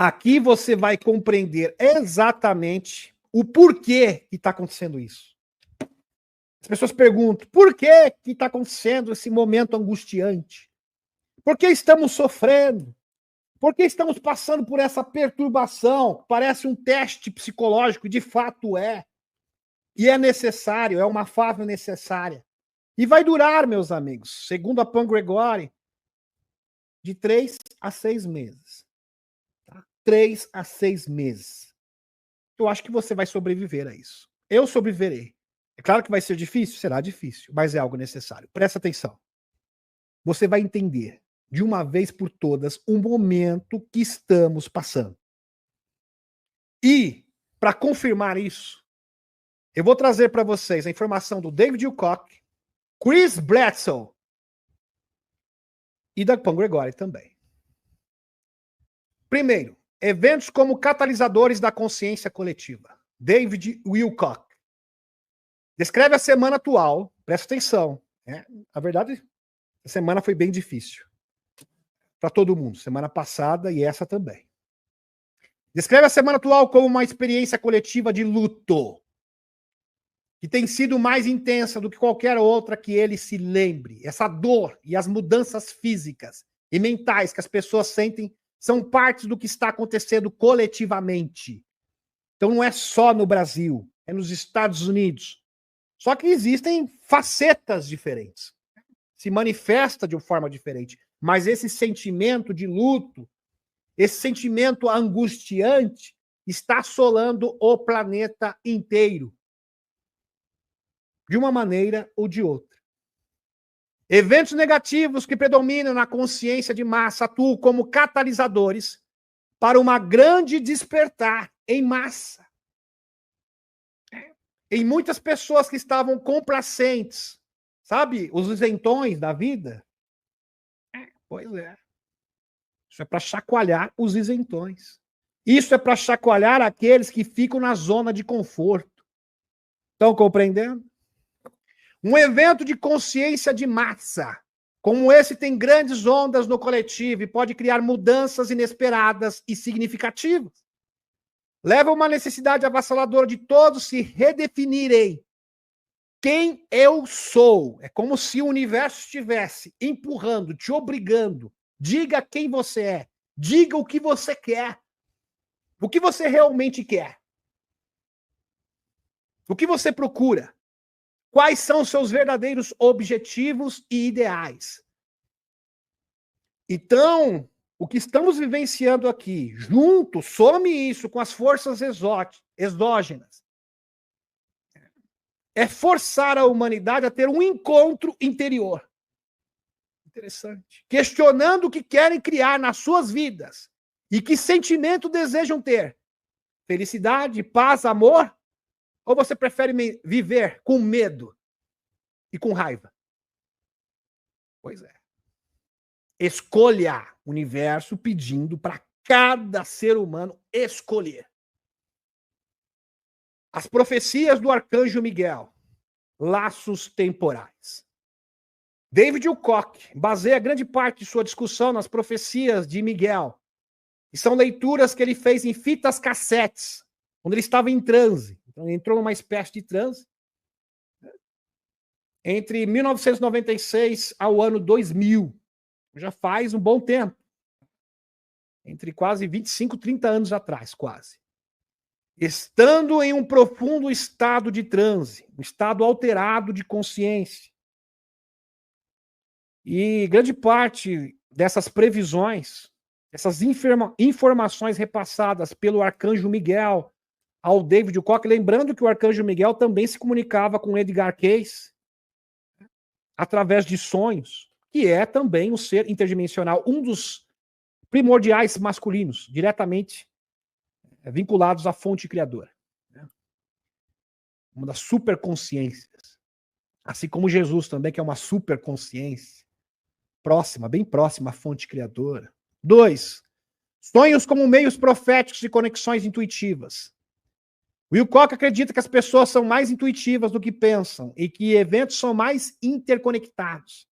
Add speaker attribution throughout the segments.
Speaker 1: Aqui você vai compreender exatamente o porquê que está acontecendo isso. As pessoas perguntam, por que está acontecendo esse momento angustiante? Por que estamos sofrendo? Por que estamos passando por essa perturbação? Parece um teste psicológico, de fato é. E é necessário, é uma fase necessária. E vai durar, meus amigos, segundo a Pan Gregori, de 3 a 6 meses. Tá? 3 a 6 meses. Eu acho que você vai sobreviver a isso. Eu sobreviverei. É claro que vai ser difícil? Será difícil, mas é algo necessário. Presta atenção. Você vai entender, de uma vez por todas, o momento que estamos passando. E, para confirmar isso, eu vou trazer para vocês a informação do David Wilcock, Chris Bledsoe e da Pan Gregori também. Primeiro, eventos como catalisadores da consciência coletiva. David Wilcock descreve a semana atual, presta atenção, né? Na verdade, a semana foi bem difícil para todo mundo, semana passada e essa também. Descreve a semana atual como uma experiência coletiva de luto, que tem sido mais intensa do que qualquer outra que ele se lembre. Essa dor e as mudanças físicas e mentais que as pessoas sentem são partes do que está acontecendo coletivamente. Então não é só no Brasil, é nos Estados Unidos. Só que existem facetas diferentes. Se manifesta de uma forma diferente. Mas esse sentimento de luto, esse sentimento angustiante, está assolando o planeta inteiro. De uma maneira ou de outra. Eventos negativos que predominam na consciência de massa atuam como catalisadores para uma grande despertar em massa. Em muitas pessoas que estavam complacentes, sabe, os isentões da vida. Pois é. Isso é para chacoalhar os isentões. Isso é para chacoalhar aqueles que ficam na zona de conforto. Estão compreendendo? Um evento de consciência de massa, como esse, tem grandes ondas no coletivo e pode criar mudanças inesperadas e significativas. Leva a uma necessidade avassaladora de todos se redefinirem quem eu sou. É como se o universo estivesse empurrando, te obrigando. Diga quem você é. Diga o que você quer. O que você realmente quer. O que você procura. Quais são os seus verdadeiros objetivos e ideais. Então, o que estamos vivenciando aqui, junto, some isso com as forças exógenas, é forçar a humanidade a ter um encontro interior. Interessante. Questionando o que querem criar nas suas vidas e que sentimento desejam ter. Felicidade, paz, amor? Ou você prefere viver com medo e com raiva? Pois é. Escolha o universo pedindo para cada ser humano escolher. As profecias do arcanjo Miguel, laços temporais. David Wilcock baseia grande parte de sua discussão nas profecias de Miguel. E são leituras que ele fez em fitas cassetes, quando ele estava em transe. Então ele entrou numa espécie de transe. Entre 1996 ao ano 2000. Já faz um bom tempo. Entre quase 25, 30 anos atrás, quase. Estando em um profundo estado de transe, um estado alterado de consciência. E grande parte dessas previsões, essas informações repassadas pelo arcanjo Miguel ao David Wilcock, lembrando que o arcanjo Miguel também se comunicava com Edgar Cayce através de sonhos, que é também um ser interdimensional, um dos primordiais masculinos, diretamente vinculados à fonte criadora. Uma das superconsciências. Assim como Jesus também, que é uma superconsciência, próxima, bem próxima à fonte criadora. 2. Sonhos como meios proféticos e conexões intuitivas. Wilcock acredita que as pessoas são mais intuitivas do que pensam e que eventos são mais interconectados.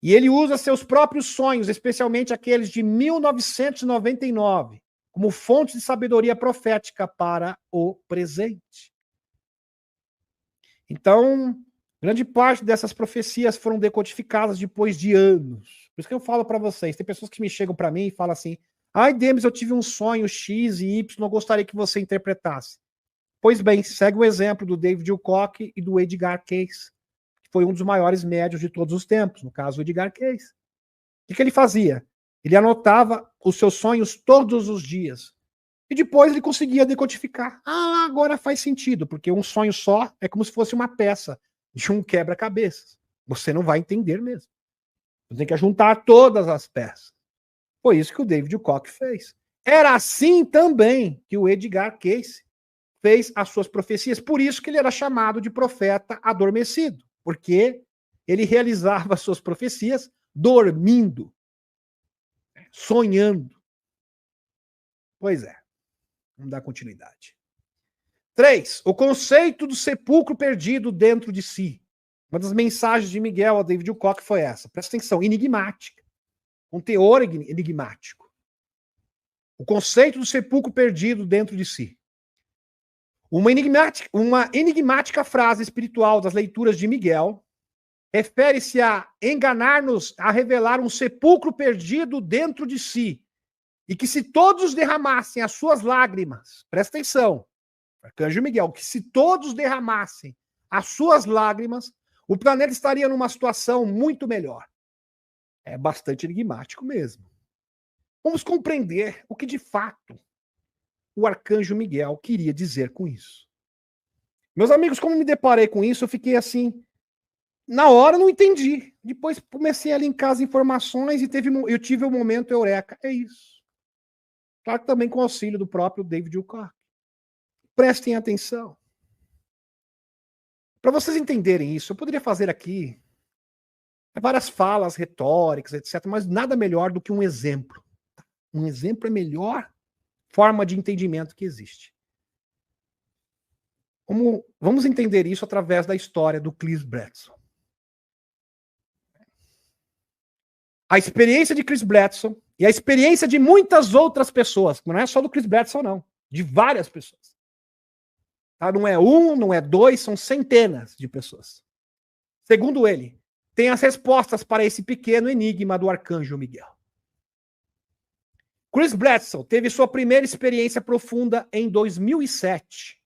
Speaker 1: E ele usa seus próprios sonhos, especialmente aqueles de 1999, como fonte de sabedoria profética para o presente. Então, grande parte dessas profecias foram decodificadas depois de anos. Por isso que eu falo para vocês, tem pessoas que me chegam para mim e falam assim: ai, Demis, eu tive um sonho X e Y, eu gostaria que você interpretasse. Pois bem, segue o exemplo do David Wilcock e do Edgar Cayce, que foi um dos maiores médios de todos os tempos, no caso o Edgar Cayce. O que ele fazia? Ele anotava os seus sonhos todos os dias. E depois ele conseguia decodificar. Ah, agora faz sentido, porque um sonho só é como se fosse uma peça de um quebra-cabeças. Você não vai entender mesmo. Você tem que juntar todas as peças. Foi isso que o David Wilcock fez. Era assim também que o Edgar Cayce fez as suas profecias. Por isso que ele era chamado de profeta adormecido, porque ele realizava as suas profecias dormindo, sonhando. Pois é. Vamos dar continuidade. 3. O conceito do sepulcro perdido dentro de si. Uma das mensagens de Miguel a David Wilcock foi essa. Presta atenção, enigmática. Um teor enigmático. O conceito do sepulcro perdido dentro de si. Uma enigmática frase espiritual das leituras de Miguel refere-se a enganar-nos, a revelar um sepulcro perdido dentro de si. E que se todos derramassem as suas lágrimas, presta atenção, Arcanjo Miguel, que se todos derramassem as suas lágrimas, o planeta estaria numa situação muito melhor. É bastante enigmático mesmo. Vamos compreender o que de fato o Arcanjo Miguel queria dizer com isso. Meus amigos, como me deparei com isso, eu fiquei assim, na hora não entendi. Depois comecei a linkar as informações e eu tive um momento eureka. É isso. Claro que também com o auxílio do próprio David Wilcock. Prestem atenção. Para vocês entenderem isso, eu poderia fazer aqui várias falas retóricas, etc., mas nada melhor do que um exemplo. Um exemplo é a melhor forma de entendimento que existe. Vamos entender isso através da história do Chris Bledsoe. A experiência de Chris Bledsoe e a experiência de muitas outras pessoas, não é só do Chris Bledsoe, não, de várias pessoas. Tá? Não é um, não é dois, são centenas de pessoas. Segundo ele, tem as respostas para esse pequeno enigma do Arcanjo Miguel. Chris Bledsoe teve sua primeira experiência profunda em 2007.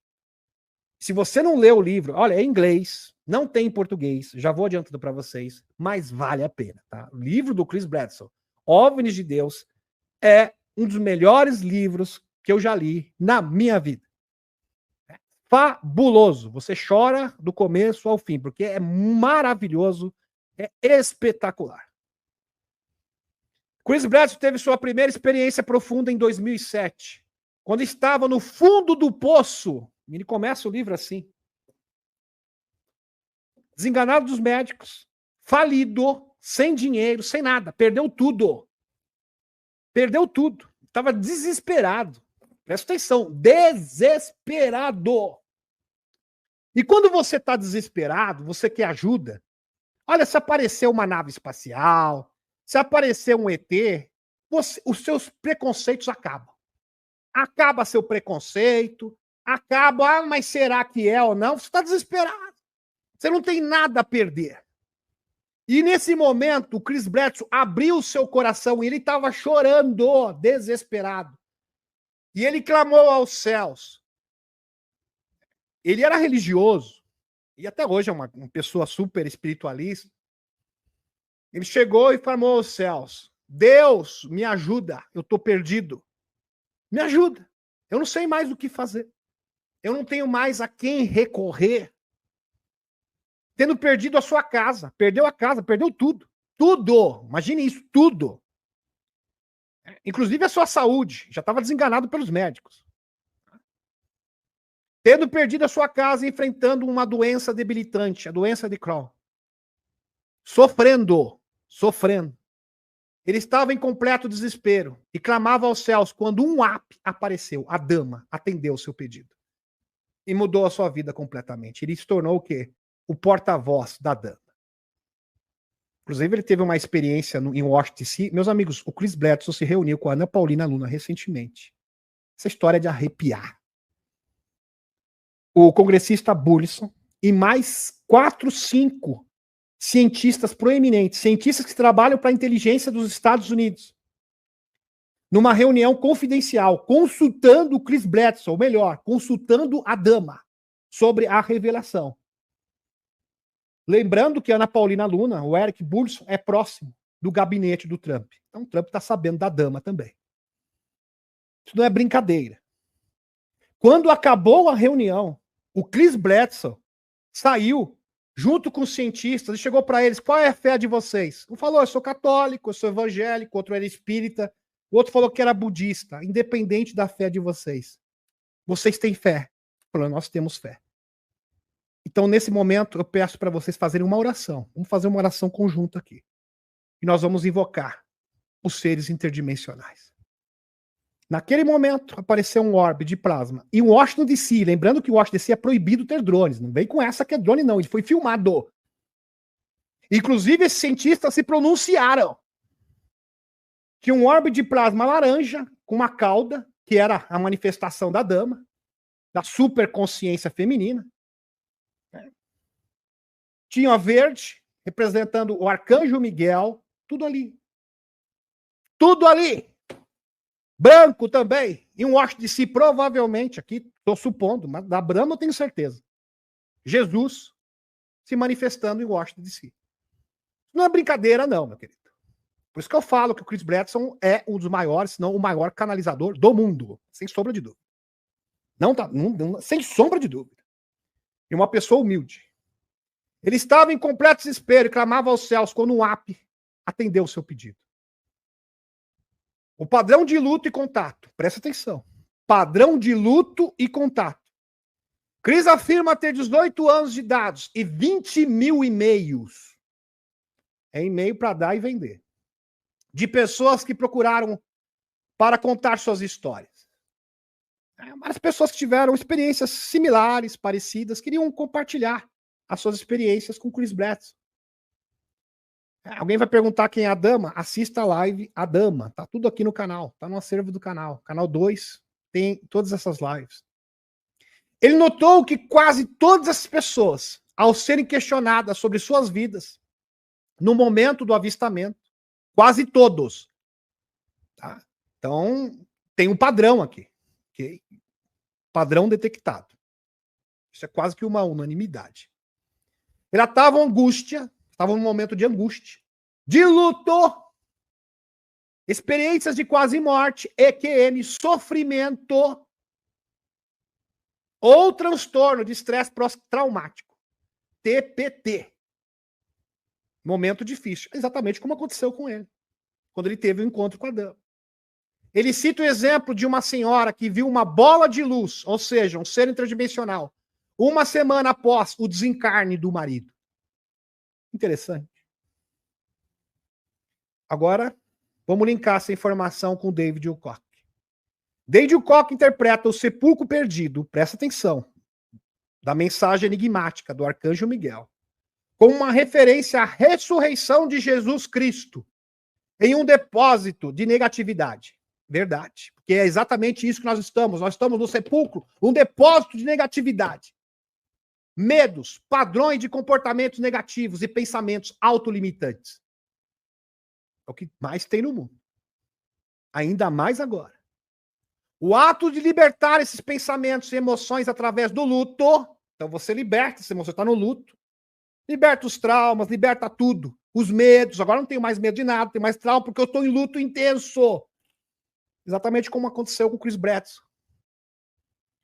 Speaker 1: Se você não leu o livro, olha, é em inglês, não tem em português, já vou adiantando para vocês, mas vale a pena. Tá? O livro do Chris Bledsoe, OVNIs de Deus, é um dos melhores livros que eu já li na minha vida. É fabuloso. Você chora do começo ao fim, porque é maravilhoso, é espetacular. Chris Bledsoe teve sua primeira experiência profunda em 2007, quando estava no fundo do poço. Ele começa o livro assim. Desenganado dos médicos, falido, sem dinheiro, sem nada, perdeu tudo. Perdeu tudo. Estava desesperado. Presta atenção, desesperado. E quando você está desesperado, você quer ajuda. Olha, se aparecer uma nave espacial, se aparecer um ET, os seus preconceitos acabam. Acaba seu preconceito, acaba, mas será que é ou não? Você está desesperado. Você não tem nada a perder. E nesse momento, o Chris Bledsoe abriu o seu coração e ele estava chorando, desesperado. E ele clamou aos céus. Ele era religioso, e até hoje é uma pessoa super espiritualista. Ele chegou e clamou aos céus: Deus, me ajuda, eu estou perdido. Me ajuda. Eu não sei mais o que fazer. Eu não tenho mais a quem recorrer. Tendo perdido a sua casa, perdeu a casa, perdeu tudo. Tudo. Imagine isso, tudo. Inclusive a sua saúde. Já estava desenganado pelos médicos. Tendo perdido a sua casa, enfrentando uma doença debilitante, a doença de Crohn. Sofrendo. Ele estava em completo desespero e clamava aos céus quando um app apareceu. A dama atendeu o seu pedido. E mudou a sua vida completamente. Ele se tornou o quê? O porta-voz da dama. Inclusive, ele teve uma experiência em Washington DC. Meus amigos, o Chris Bledsoe se reuniu com a Ana Paulina Luna recentemente. Essa história é de arrepiar. O congressista Burleson e mais 4, 5 cientistas proeminentes, cientistas que trabalham para a inteligência dos Estados Unidos, numa reunião confidencial, consultando o Chris Bledsoe, ou melhor, consultando a dama sobre a revelação. Lembrando que a Ana Paulina Luna, o Eric Burleson, é próximo do gabinete do Trump. Então o Trump está sabendo da dama também. Isso não é brincadeira. Quando acabou a reunião, o Chris Bledsoe saiu junto com os cientistas e chegou para eles: qual é a fé de vocês? Um falou: eu sou católico, eu sou evangélico, outro era espírita, o outro falou que era budista. Independente da fé de vocês, vocês têm fé. Falou: nós temos fé. Então, nesse momento, eu peço para vocês fazerem uma oração. Vamos fazer uma oração conjunta aqui. E nós vamos invocar os seres interdimensionais. Naquele momento, apareceu um orbe de plasma. E o Washington DC, lembrando que o Washington DC é proibido ter drones. Não vem com essa que é drone, não. Ele foi filmado. Inclusive, esses cientistas se pronunciaram que um orbe de plasma laranja, com uma cauda, que era a manifestação da dama, da superconsciência feminina, tinha a verde, representando o arcanjo Miguel, tudo ali. Tudo ali. Branco também. E um Washington DC, provavelmente, aqui estou supondo, mas da Brahma eu tenho certeza. Jesus se manifestando em Washington DC. Não é brincadeira, não, meu querido. Por isso que eu falo que o Chris Bledsoe é um dos maiores, se não o maior canalizador do mundo. Sem sombra de dúvida. Sem sombra de dúvida. E uma pessoa humilde. Ele estava em completo desespero e clamava aos céus quando um app atendeu o seu pedido. O padrão de luto e contato. Presta atenção. Padrão de luto e contato. Chris afirma ter 18 anos de dados e 20 mil e-mails. É e-mail para dar e vender. De pessoas que procuraram para contar suas histórias. As pessoas que tiveram experiências similares, parecidas, queriam compartilhar as suas experiências com Chris Bledsoe. Alguém vai perguntar quem é a dama? Assista a live A Dama. Tá tudo aqui no canal. Tá no acervo do canal. Canal 2 tem todas essas lives. Ele notou que quase todas as pessoas, ao serem questionadas sobre suas vidas, no momento do avistamento, quase todos. Tá? Então, tem um padrão aqui. Okay? Padrão detectado. Isso é quase que uma unanimidade. Relatavam angústia, estavam num momento de angústia, de luto, experiências de quase morte, EQM, sofrimento, ou transtorno de estresse pós-traumático, TPT. Momento difícil, exatamente como aconteceu com ele, quando ele teve o encontro com a dama. Ele cita o exemplo de uma senhora que viu uma bola de luz, ou seja, um ser interdimensional, uma semana após o desencarne do marido. Interessante. Agora, vamos linkar essa informação com o David Wilcock. David Wilcock interpreta o sepulcro perdido, presta atenção, da mensagem enigmática do Arcanjo Miguel, como uma referência à ressurreição de Jesus Cristo em um depósito de negatividade. Verdade. Porque é exatamente isso que nós estamos. Nós estamos no sepulcro, um depósito de negatividade. Medos, padrões de comportamentos negativos e pensamentos autolimitantes. É o que mais tem no mundo. Ainda mais agora. O ato de libertar esses pensamentos e emoções através do luto. Então você liberta essa emoção, você está no luto. Liberta os traumas, liberta tudo. Os medos. Agora não tenho mais medo de nada, não tenho mais trauma, porque eu estou em luto intenso. Exatamente como aconteceu com o Chris Bledsoe.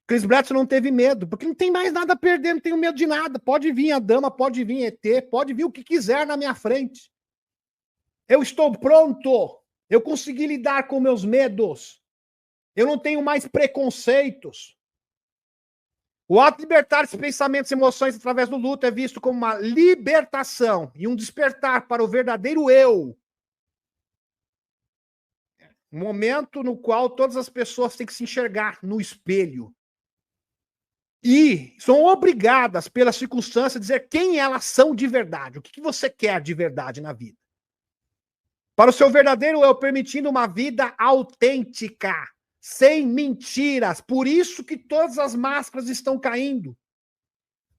Speaker 1: Chris Bledsoe não teve medo, porque não tem mais nada a perder, não tenho medo de nada. Pode vir a dama, pode vir ET, pode vir o que quiser na minha frente. Eu estou pronto. Eu consegui lidar com meus medos. Eu não tenho mais preconceitos. O ato de libertar esses pensamentos e emoções através do luto é visto como uma libertação e um despertar para o verdadeiro eu. Um momento no qual todas as pessoas têm que se enxergar no espelho. E são obrigadas, pela circunstância, a dizer quem elas são de verdade. O que você quer de verdade na vida. Para o seu verdadeiro eu, permitindo uma vida autêntica. sem mentiras. Por isso que todas as máscaras estão caindo.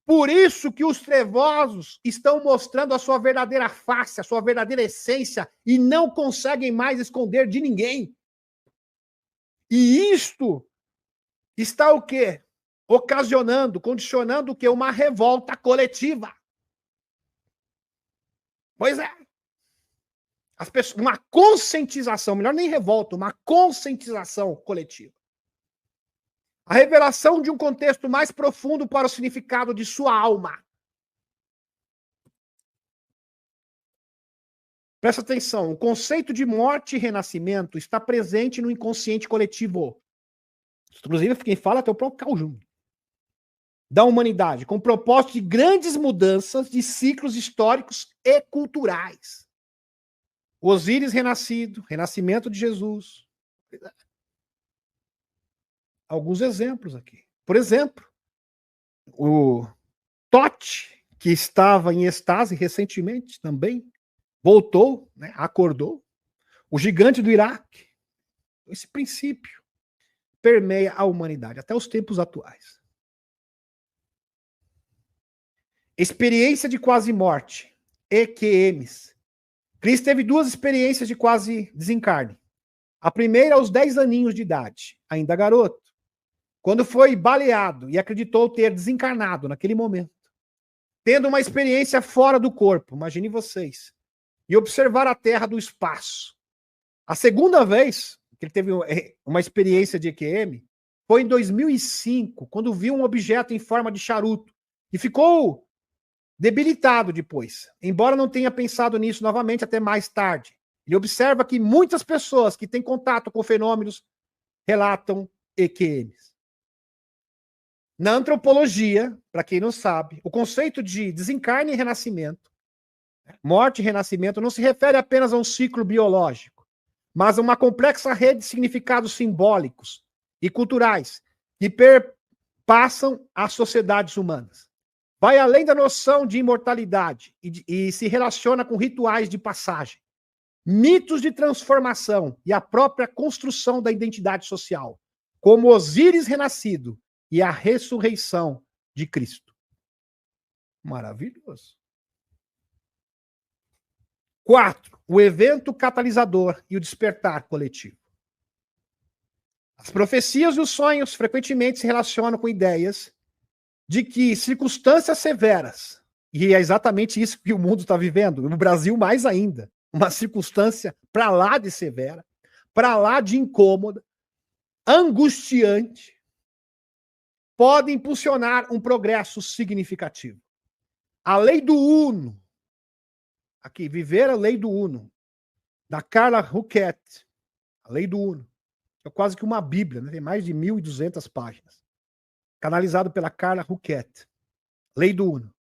Speaker 1: Por isso que os trevosos estão mostrando a sua verdadeira face, a sua verdadeira essência, e não conseguem mais esconder de ninguém. E isto está o quê? Ocasionando, condicionando o quê? Uma revolta coletiva. Pois é. As pessoas, uma conscientização, melhor nem revolta, uma conscientização coletiva. A revelação de um contexto mais profundo para o significado de sua alma. Presta atenção, o conceito de morte e renascimento está presente no inconsciente coletivo. Inclusive, quem fala até o próprio Carl Jung. Da humanidade, com o propósito de grandes mudanças de ciclos históricos e culturais. Osíris renascido, renascimento de Jesus. Alguns exemplos aqui. Por exemplo, o Tote, que estava em êxtase recentemente também, voltou, né, acordou. O gigante do Iraque. Esse princípio permeia a humanidade até os tempos atuais. Experiência de quase morte, EQMs. Cristo teve 2 experiências de quase desencarne. A primeira aos 10 aninhos de idade, ainda garoto, quando foi baleado e acreditou ter desencarnado naquele momento, tendo uma experiência fora do corpo, imagine vocês, e observar a Terra do espaço. A segunda vez que ele teve uma experiência de EQM foi em 2005, quando viu um objeto em forma de charuto e ficou debilitado depois, embora não tenha pensado nisso novamente até mais tarde. Ele observa que muitas pessoas que têm contato com fenômenos relatam EQMs. Na antropologia, para quem não sabe, o conceito de desencarne e renascimento, morte e renascimento, não se refere apenas a um ciclo biológico, mas a uma complexa rede de significados simbólicos e culturais que perpassam as sociedades humanas. Vai além da noção de imortalidade e se relaciona com rituais de passagem, mitos de transformação e a própria construção da identidade social, como Osíris renascido e a ressurreição de Cristo. Maravilhoso. 4. O evento catalisador e o despertar coletivo. As profecias e os sonhos frequentemente se relacionam com ideias de que circunstâncias severas, e é exatamente isso que o mundo está vivendo, no Brasil mais ainda, uma circunstância para lá de severa, para lá de incômoda, angustiante, pode impulsionar um progresso significativo. A lei do Uno, aqui, viver a lei do Uno, da Carla Ruckett, a lei do Uno, é quase que uma bíblia, né? Tem mais de 1.200 páginas. Canalizado pela Carla Ruckett. Lei do Uno.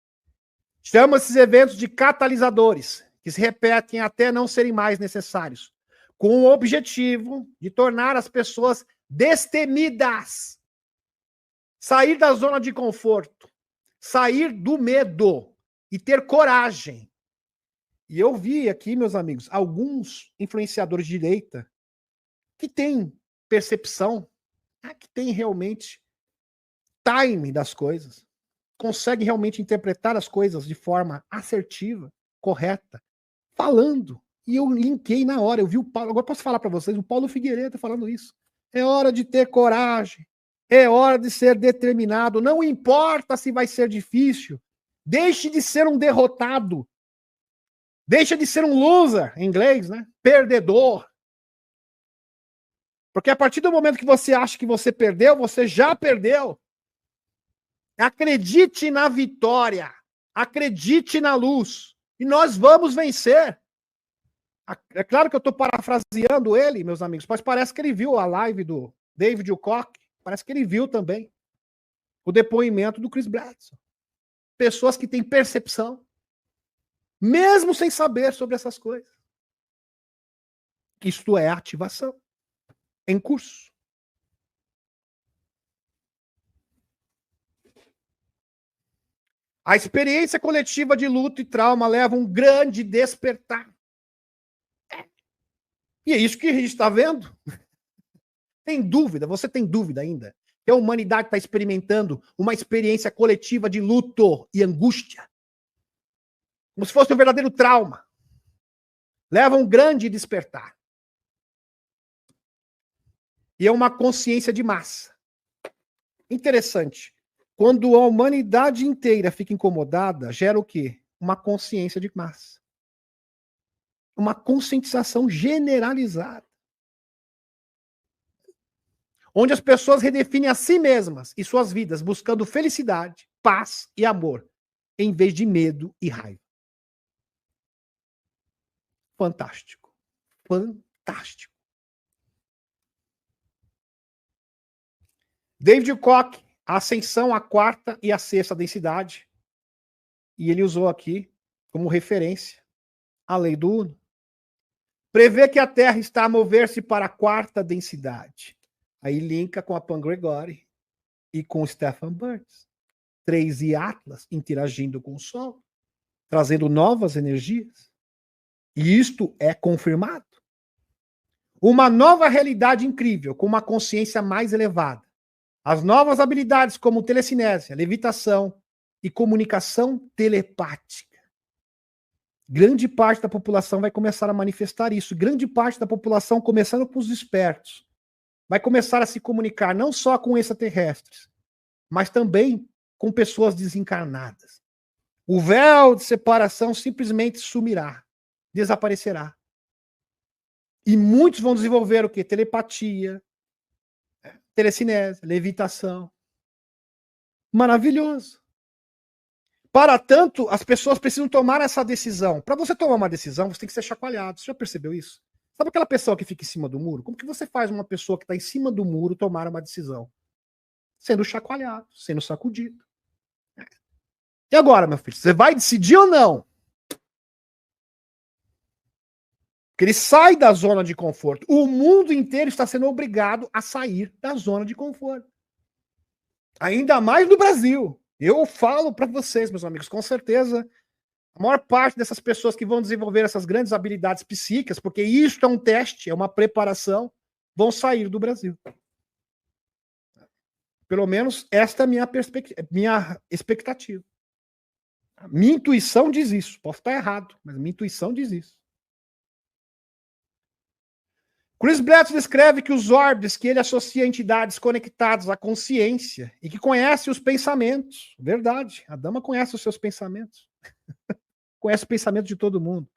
Speaker 1: Chama esses eventos de catalisadores, que se repetem até não serem mais necessários, com o objetivo de tornar as pessoas destemidas. Sair da zona de conforto, sair do medo e ter coragem. E eu vi aqui, meus amigos, alguns influenciadores de direita que têm percepção, que têm realmente time das coisas, consegue realmente interpretar as coisas de forma assertiva, correta, falando. E eu linkei na hora, eu vi o Paulo, agora posso falar para vocês, o Paulo Figueiredo falando isso. É hora de ter coragem, é hora de ser determinado, não importa se vai ser difícil, deixe de ser um derrotado, deixe de ser um loser, em inglês, né? Perdedor. Porque a partir do momento que você acha que você perdeu, você já perdeu. Acredite na vitória. Acredite na luz. E nós vamos vencer. É claro que eu estou parafraseando ele, meus amigos, mas parece que ele viu a live do David Wilcock. Parece que ele viu também o depoimento do Chris Bradson. Pessoas que têm percepção, mesmo sem saber sobre essas coisas. Isto é ativação em curso. A experiência coletiva de luto e trauma leva a um grande despertar. E é isso que a gente está vendo. Tem dúvida? Você tem dúvida ainda? Que a humanidade está experimentando uma experiência coletiva de luto e angústia. Como se fosse um verdadeiro trauma. Leva a um grande despertar. E é uma consciência de massa. Interessante. Quando a humanidade inteira fica incomodada, gera o quê? Uma consciência de massa. Uma conscientização generalizada. Onde as pessoas redefinem a si mesmas e suas vidas, buscando felicidade, paz e amor, em vez de medo e raiva. Fantástico. Fantástico. David Koch, a ascensão, a quarta e a sexta densidade. E ele usou aqui como referência a lei do Uno. Prevê que a Terra está a mover-se para a quarta densidade. Aí linka com a Pan Gregory e com o Stephen Burns. 3 e Atlas interagindo com o Sol, trazendo novas energias. E isto é confirmado. Uma nova realidade incrível, com uma consciência mais elevada. As novas habilidades como telecinésia, levitação e comunicação telepática. Grande parte da população vai começar a manifestar isso. Grande parte da população, começando com os espertos, vai começar a se comunicar não só com extraterrestres, mas também com pessoas desencarnadas. O véu de separação simplesmente sumirá, desaparecerá. E muitos vão desenvolver o quê? Telepatia, telecinese, levitação. Maravilhoso. Para tanto, as pessoas precisam tomar essa decisão. Para você tomar uma decisão, você tem que ser chacoalhado. Você já percebeu isso? Sabe aquela pessoa que fica em cima do muro? Como que você faz uma pessoa que está em cima do muro tomar uma decisão? Sendo chacoalhado, sendo sacudido. E agora, meu filho, você vai decidir ou não? Porque ele sai da zona de conforto. O mundo inteiro está sendo obrigado a sair da zona de conforto. Ainda mais no Brasil. Eu falo para vocês, meus amigos, com certeza, a maior parte dessas pessoas que vão desenvolver essas grandes habilidades psíquicas, porque isso é um teste, é uma preparação, vão sair do Brasil. Pelo menos esta é a minha expectativa. Minha intuição diz isso. Posso estar errado, mas minha intuição diz isso. Chris Blatz descreve que os orbes que ele associa a entidades conectadas à consciência e que conhecem os pensamentos. Verdade, a dama conhece os seus pensamentos. Conhece o pensamento de todo mundo.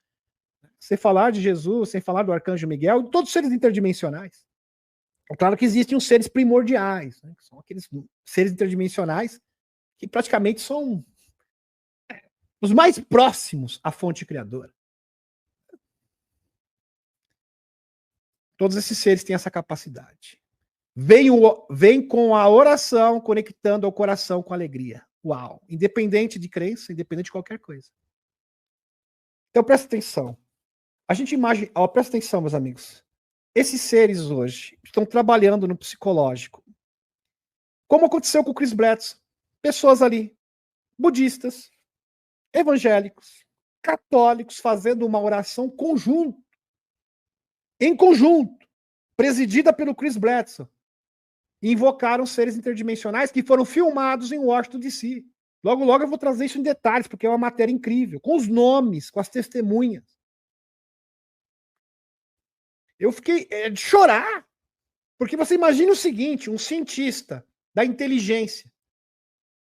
Speaker 1: Sem falar de Jesus, sem falar do Arcanjo Miguel, de todos os seres interdimensionais. É claro que existem os seres primordiais, né, que são aqueles seres interdimensionais que praticamente são os mais próximos à fonte criadora. Todos esses seres têm essa capacidade. Vem com a oração, conectando ao coração com alegria. Uau! Independente de crença, independente de qualquer coisa. Então presta atenção. A gente imagina... presta atenção, meus amigos. Esses seres hoje estão trabalhando no psicológico. Como aconteceu com o Chris Blatz. Pessoas ali, budistas, evangélicos, católicos, fazendo uma oração conjunta. Em conjunto, presidida pelo Chris Blatz, invocaram seres interdimensionais que foram filmados em Washington, D.C. Logo, logo eu vou trazer isso em detalhes, porque é uma matéria incrível, com os nomes, com as testemunhas. Eu fiquei de chorar, porque você imagina o seguinte, um cientista da inteligência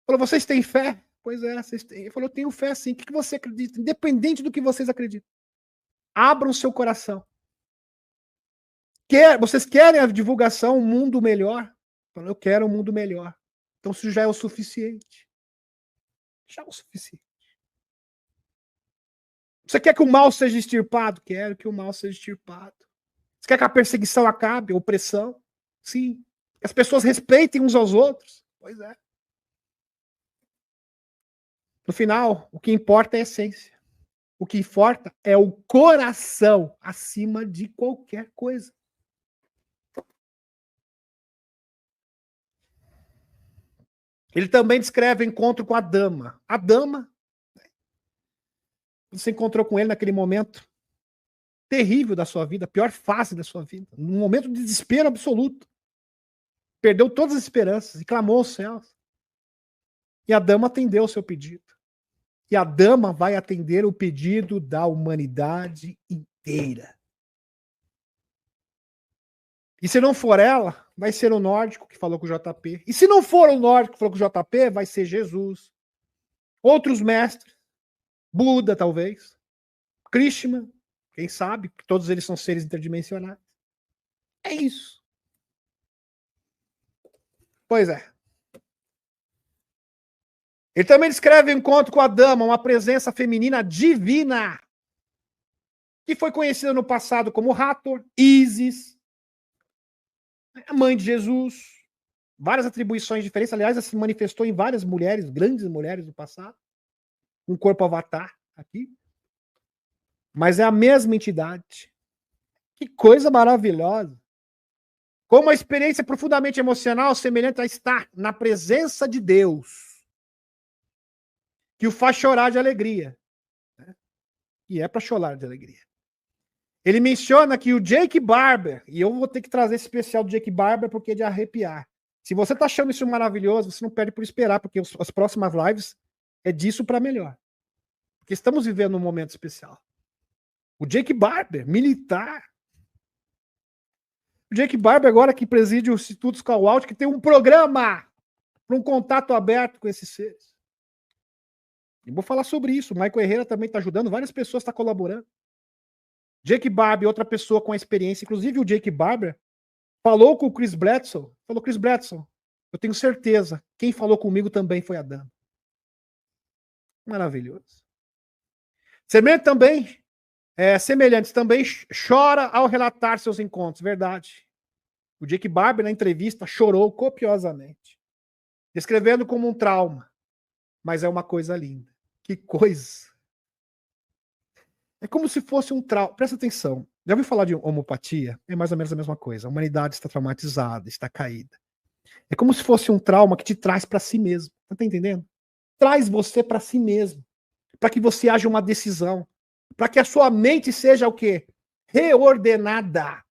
Speaker 1: falou, vocês têm fé? Pois é, vocês têm. Ele falou, eu tenho fé sim. O que você acredita? Independente do que vocês acreditam. Abram seu coração. Vocês querem a divulgação, um mundo melhor? Eu quero um mundo melhor. Então isso já é o suficiente. Já é o suficiente. Você quer que o mal seja extirpado? Quero que o mal seja extirpado. Você quer que a perseguição acabe, a opressão? Sim. Que as pessoas respeitem uns aos outros? Pois é. No final, o que importa é a essência. O que importa é o coração acima de qualquer coisa. Ele também descreve o encontro com a dama. A dama, você encontrou com ele naquele momento terrível da sua vida, a pior fase da sua vida, num momento de desespero absoluto. perdeu todas as esperanças e clamou aos céus. E a dama atendeu o seu pedido. E a dama vai atender o pedido da humanidade inteira. E se não for ela, vai ser o nórdico que falou com o JP. E se não for o nórdico que falou com o JP, vai ser Jesus. Outros mestres. Buda, talvez. Krishna, quem sabe? Todos eles são seres interdimensionais. É isso. Pois é. Ele também descreve o encontro com a dama, uma presença feminina divina, que foi conhecida no passado como Hathor, Ísis, a mãe de Jesus, várias atribuições diferentes. Aliás, ela se manifestou em várias mulheres, grandes mulheres do passado, um corpo avatar aqui. Mas é a mesma entidade. Que coisa maravilhosa. Com uma experiência profundamente emocional, semelhante a estar na presença de Deus, que o faz chorar de alegria. Né? E é para chorar de alegria. Ele menciona que o Jake Barber, e eu vou ter que trazer esse especial do Jake Barber porque é de arrepiar. Se você está achando isso maravilhoso, você não perde por esperar, porque as próximas lives é disso para melhor. Porque estamos vivendo um momento especial. O Jake Barber, militar. O Jake Barber, agora que preside o Instituto Skywalker, que tem um programa para um contato aberto com esses seres. Eu vou falar sobre isso. O Michael Herrera também está ajudando, várias pessoas estão colaborando. Jake Barber, outra pessoa com a experiência, inclusive o Jake Barber, falou com o Chris Bledsoe. Falou, Chris Bledsoe, eu tenho certeza, quem falou comigo também foi a dama. Maravilhoso. Semelhantes também chora ao relatar seus encontros, verdade. O Jake Barber, na entrevista, chorou copiosamente, descrevendo como um trauma, mas é uma coisa linda. Que coisa! É como se fosse um trauma. Presta atenção. Já ouviu falar de homeopatia? É mais ou menos a mesma coisa. A humanidade está traumatizada, está caída. É como se fosse um trauma que te traz para si mesmo. Você tá entendendo? Traz você para si mesmo. Para que você haja uma decisão. Para que a sua mente seja o quê? Reordenada.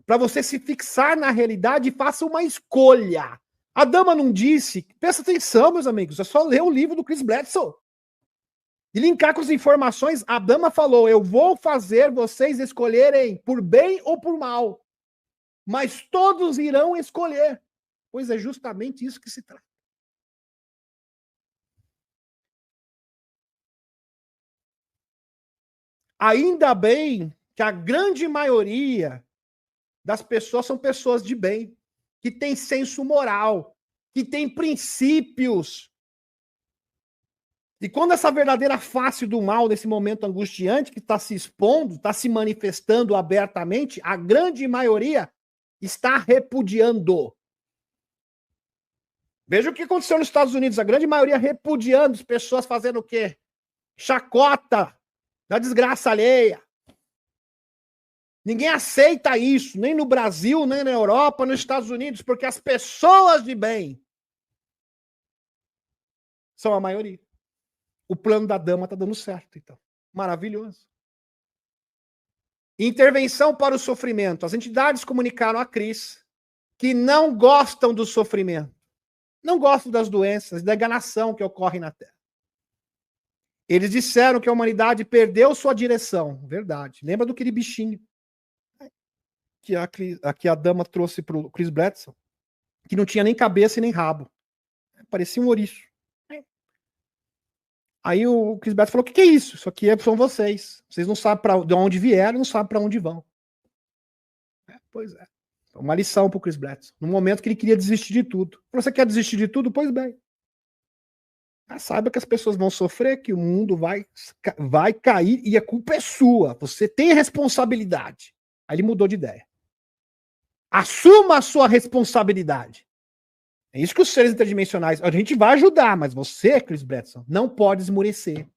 Speaker 1: Para você se fixar na realidade e faça uma escolha. A dama não disse. Presta atenção, meus amigos. É só ler o livro do Chris Bledsoe. E linkar com as informações, a dama falou, eu vou fazer vocês escolherem por bem ou por mal. Mas todos irão escolher. Pois é justamente isso que se trata. Ainda bem que a grande maioria das pessoas são pessoas de bem, que têm senso moral, que têm princípios. E quando essa verdadeira face do mal, nesse momento angustiante, que está se expondo, está se manifestando abertamente, a grande maioria está repudiando. Veja o que aconteceu nos Estados Unidos, a grande maioria repudiando, as pessoas fazendo o quê? Chacota da desgraça alheia. Ninguém aceita isso, nem no Brasil, nem na Europa, nos Estados Unidos, porque as pessoas de bem são a maioria. O plano da dama está dando certo, então. Maravilhoso. Intervenção para o sofrimento. As entidades comunicaram a Cris que não gostam do sofrimento. Não gostam das doenças, da enganação que ocorre na Terra. Eles disseram que a humanidade perdeu sua direção. Verdade. Lembra do aquele bichinho que a dama trouxe para o Chris Bledsoe? Que não tinha nem cabeça e nem rabo. Parecia um ouriço. Aí o Chris Bledsoe falou, o que é isso? Isso aqui são vocês. Vocês não sabem de onde vieram, não sabem para onde vão. Pois é. Uma lição para o Chris Bledsoe. No momento que ele queria desistir de tudo. Você quer desistir de tudo? Pois bem. Saiba que as pessoas vão sofrer, que o mundo vai cair e a culpa é sua. Você tem responsabilidade. Aí ele mudou de ideia. Assuma a sua responsabilidade. É isso que os seres interdimensionais... A gente vai ajudar, mas você, Chris Bledsoe, não pode esmorecer.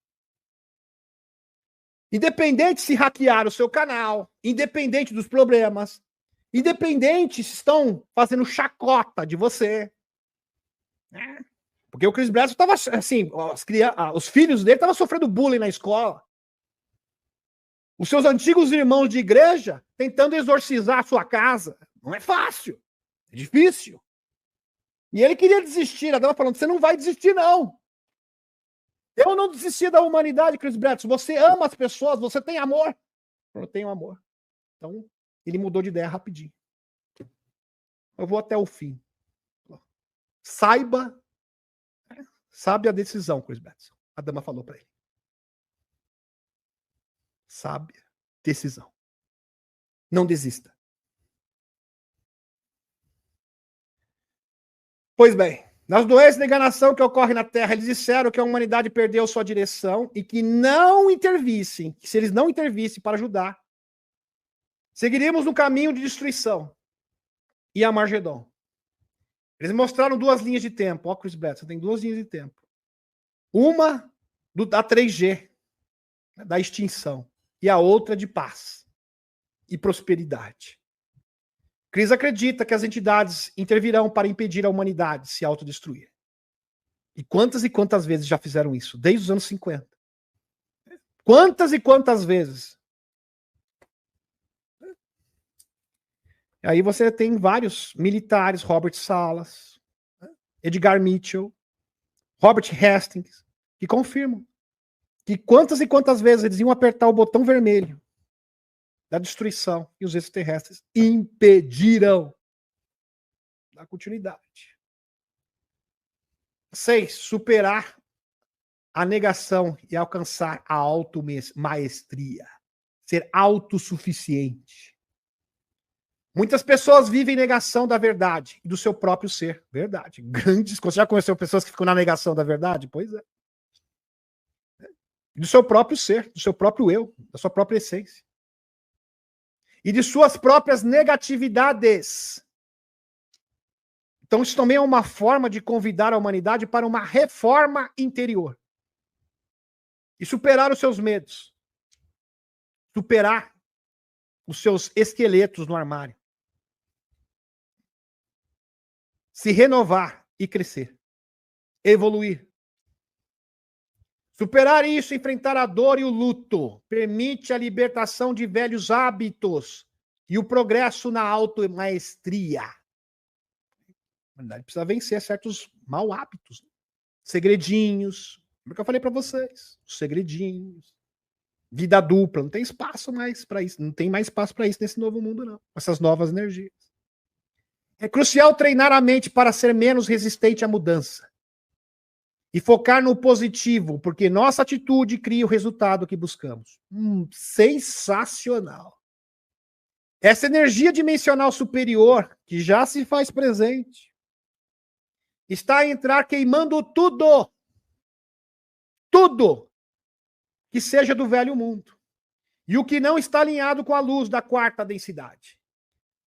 Speaker 1: Independente se hackear o seu canal, independente dos problemas, independente se estão fazendo chacota de você. Né? Porque o Chris Bledsoe estava assim, os filhos dele estavam sofrendo bullying na escola. Os seus antigos irmãos de igreja tentando exorcizar a sua casa. Não é fácil. É difícil. E ele queria desistir. A dama falando, você não vai desistir, não. Eu não desisti da humanidade, Chris Bretson. Você ama as pessoas, você tem amor. Eu tenho amor. Então, ele mudou de ideia rapidinho. Eu vou até o fim. Sabe a decisão, Chris Bretson. A dama falou para ele. Sabe a decisão. Não desista. Pois bem, nas doenças de enganação que ocorrem na Terra, eles disseram que a humanidade perdeu sua direção e que não intervissem, que se eles não intervissem para ajudar, seguiríamos no caminho de destruição. E Armagedon. Eles mostraram duas linhas de tempo. Ó, Chris Bretson, tem duas linhas de tempo. Uma da 3G, da extinção, e a outra de paz e prosperidade. Chris acredita que as entidades intervirão para impedir a humanidade de se autodestruir. E quantas vezes já fizeram isso? Desde os anos 50. Quantas e quantas vezes? Aí você tem vários militares, Robert Salas, Edgar Mitchell, Robert Hastings, que confirmam que quantas e quantas vezes eles iam apertar o botão vermelho da destruição e os extraterrestres impediram a continuidade. 6. Superar a negação e alcançar a automaestria. Ser autossuficiente. Muitas pessoas vivem negação da verdade e do seu próprio ser. Verdade. Grandes. Você já conheceu pessoas que ficam na negação da verdade? Pois é. E do seu próprio ser, do seu próprio eu, da sua própria essência. E de suas próprias negatividades. Então, isso também é uma forma de convidar a humanidade para uma reforma interior. E superar os seus medos. Superar os seus esqueletos no armário. Se renovar e crescer. Evoluir. Superar isso, enfrentar a dor e o luto. Permite a libertação de velhos hábitos e o progresso na automaestria. A humanidade precisa vencer certos mau hábitos. Segredinhos. Como que eu falei para vocês? Os segredinhos. Vida dupla. Não tem espaço mais para isso. Não tem mais espaço para isso nesse novo mundo, não. Essas novas energias. É crucial treinar a mente para ser menos resistente à mudança. E focar no positivo, porque nossa atitude cria o resultado que buscamos. Sensacional. Essa energia dimensional superior, que já se faz presente, está a entrar queimando tudo. Tudo que seja do velho mundo. E o que não está alinhado com a luz da quarta densidade.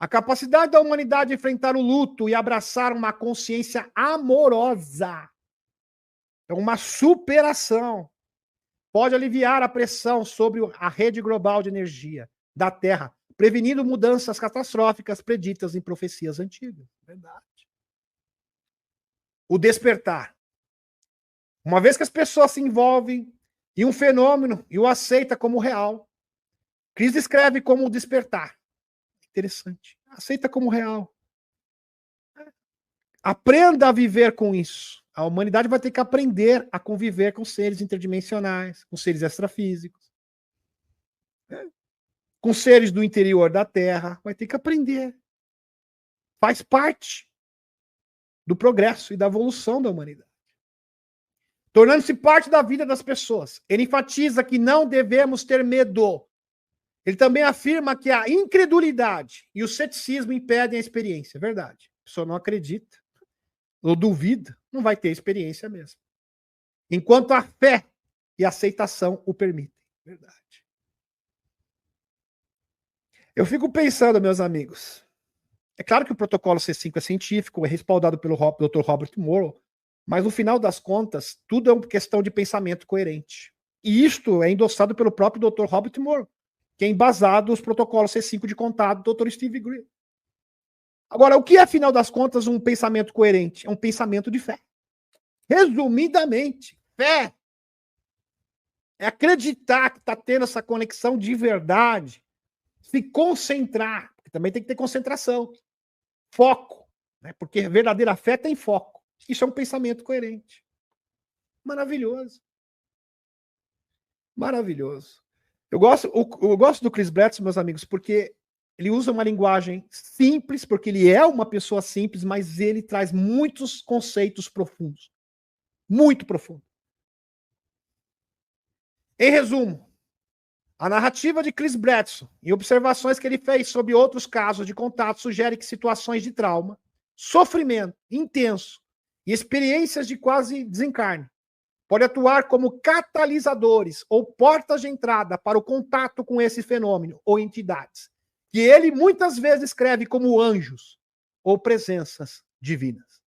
Speaker 1: A capacidade da humanidade de enfrentar o luto e abraçar uma consciência amorosa. É uma superação. Pode aliviar a pressão sobre a rede global de energia da Terra, prevenindo mudanças catastróficas preditas em profecias antigas. Verdade. O despertar. Uma vez que as pessoas se envolvem em um fenômeno e o aceita como real, Chris descreve como o despertar. Interessante. Aceita como real. Aprenda a viver com isso. A humanidade vai ter que aprender a conviver com seres interdimensionais, com seres extrafísicos, com seres do interior da Terra. Vai ter que aprender. Faz parte do progresso e da evolução da humanidade. Tornando-se parte da vida das pessoas. Ele enfatiza que não devemos ter medo. Ele também afirma que a incredulidade e o ceticismo impedem a experiência. Verdade. A pessoa não acredita ou duvida, não vai ter experiência mesmo. Enquanto a fé e a aceitação o permitem. Verdade. Eu fico pensando, meus amigos, é claro que o protocolo C5 é científico, é respaldado pelo Dr. Robert Morrow, mas no final das contas, tudo é uma questão de pensamento coerente. E isto é endossado pelo próprio Dr. Robert Morrow, que é embasado os protocolos C5 de contato do Dr. Steve Greer. Agora, o que é, afinal das contas, um pensamento coerente? É um pensamento de fé. Resumidamente, fé é acreditar que está tendo essa conexão de verdade, se concentrar, porque também tem que ter concentração, foco, Né? Porque a verdadeira fé tem foco. Isso é um pensamento coerente. Maravilhoso. Maravilhoso. Eu gosto do Chris Bretson, meus amigos, porque ele usa uma linguagem simples, porque ele é uma pessoa simples, mas ele traz muitos conceitos profundos. Muito profundo. Em resumo, a narrativa de Chris Bretson e observações que ele fez sobre outros casos de contato sugere que situações de trauma, sofrimento intenso e experiências de quase desencarne podem atuar como catalisadores ou portas de entrada para o contato com esse fenômeno ou entidades, que ele muitas vezes descreve como anjos ou presenças divinas.